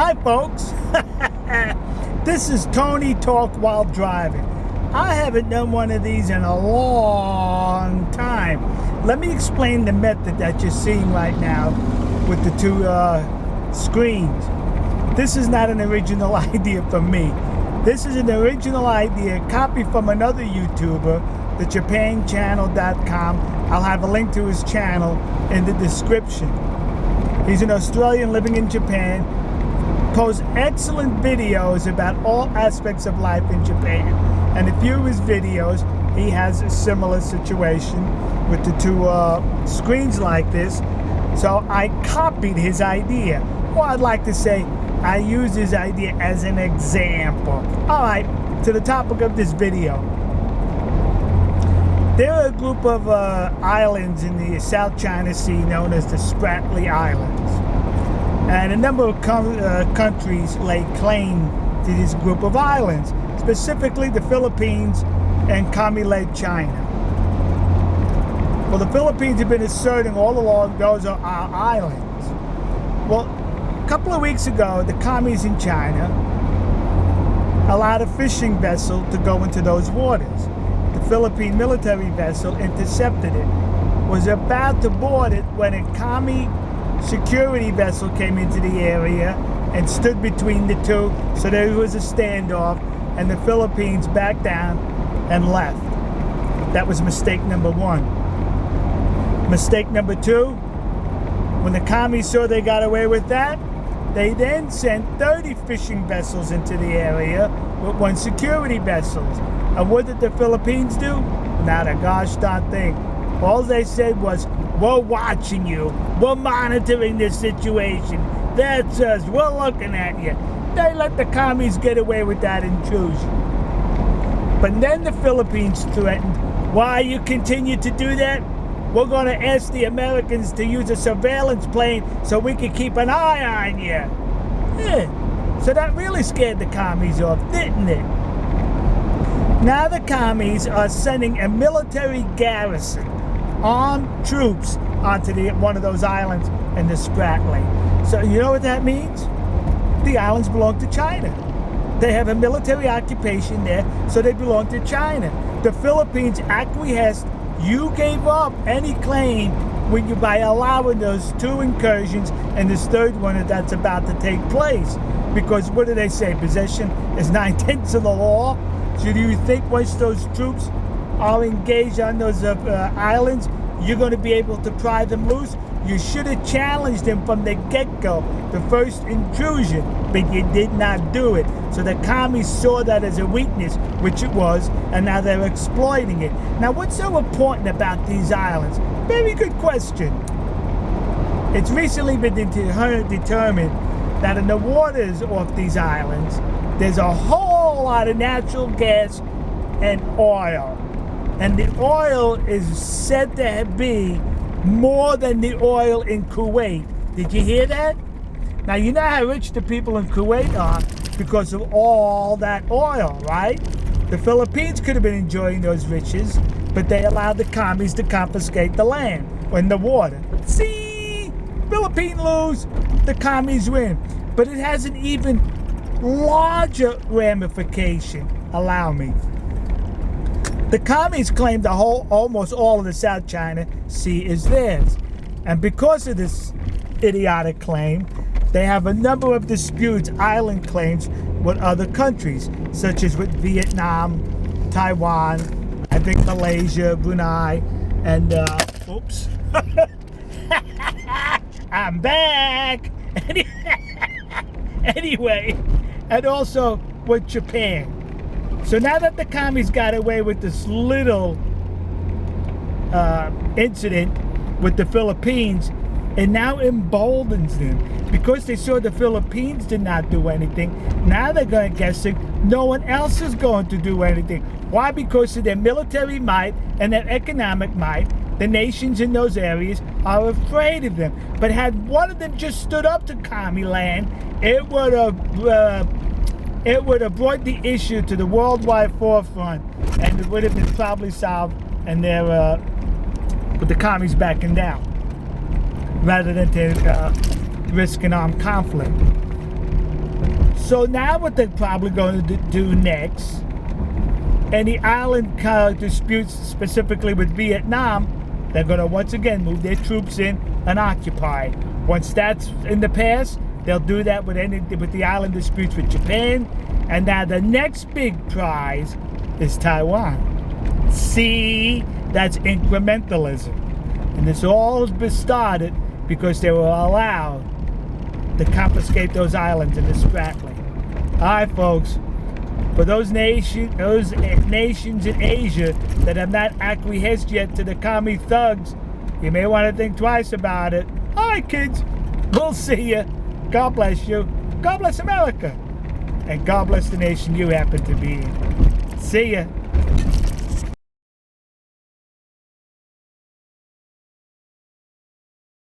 Hi folks, this is Tony Talk While Driving. I haven't done one of these in a long time. Let me explain the method that you're seeing right now with the two screens. This is not an original idea from me. This is an original idea copied from another YouTuber, TheJapanChannelDCom. I'll have a link to his channel in the description. He's an Australian living in Japan, posts excellent videos about all aspects of life in Japan. And a few of his videos, he has a similar situation with the two screens like this. So I copied his idea. Or I'd like to say, I used his idea as an example. All right, to the topic of this video. There are a group of islands in the South China Sea known as the Spratly Islands. And a number of countries lay claim to this group of islands, specifically the Philippines and commie-led China. Well, the Philippines have been asserting all along those are our islands. Well, a couple of weeks ago, the commies in China allowed a fishing vessel to go into those waters. The Philippine military vessel intercepted it, was about to board it when a commie security vessel came into the area and stood between the two, so there was a standoff, and the Philippines backed down and left. That was mistake number one. Mistake number two, when the commies saw they got away with that, they then sent 30 fishing vessels into the area with one security vessel. And what did the Philippines do? Not a gosh darn thing. All they said was, we're watching you. We're monitoring this situation. That's us. We're looking at you. They let the commies get away with that intrusion. But then the Philippines threatened, why you continue to do that? We're going to ask the Americans to use a surveillance plane so we can keep an eye on you. Yeah. So that really scared the commies off, didn't it? Now the commies are sending a military garrison, armed troops, onto one of those islands in the Spratly. So you know what that means? The islands belong to China. They have a military occupation there, so they belong to China. The Philippines acquiesced. You gave up any claim by allowing those two incursions and this third one that's about to take place. Because what do they say? Possession is 9/10 of the law. So do you think once those troops are engaged on those islands, you're going to be able to pry them loose? You should have challenged them from the get-go, the first intrusion, but you did not do it. So the commies saw that as a weakness, which it was, and now they're exploiting it. Now, what's so important about these islands? Very good question. It's recently been determined that in the waters off these islands, there's a whole lot of natural gas and oil. And the oil is said to be more than the oil in Kuwait. Did you hear that? Now, you know how rich the people in Kuwait are because of all that oil, right? The Philippines could have been enjoying those riches, but they allowed the commies to confiscate the land and the water. See? Philippines lose, the commies win. But it has an even larger ramification. Allow me. The commies claim the almost all of the South China Sea is theirs. And because of this idiotic claim, they have a number of disputes, island claims, with other countries, such as with Vietnam, Taiwan, I think Malaysia, Brunei, and, oops. I'm back! Anyway, and also with Japan. So now that the commies got away with this little incident with the Philippines, it now emboldens them. Because they saw the Philippines did not do anything, now they're going to guessing no one else is going to do anything. Why? Because of their military might and their economic might, the nations in those areas are afraid of them. But had one of them just stood up to commie land, it would have brought the issue to the worldwide forefront, and it would have been probably solved, and they're with the commies backing down, rather than to risk an armed conflict. So now what they're probably going to do next, any island disputes specifically with Vietnam, they're going to once again move their troops in and occupy. Once that's in the past, they'll do that with the island disputes with Japan. And now the next big prize is Taiwan. See, that's incrementalism. And this all has been started because they were allowed to confiscate those islands in the Spratly. All right, folks. For those nations in Asia that have not acquiesced yet to the commie thugs, you may want to think twice about it. All right, kids. We'll see you. God bless you. God bless America. And God bless the nation you happen to be in. See ya.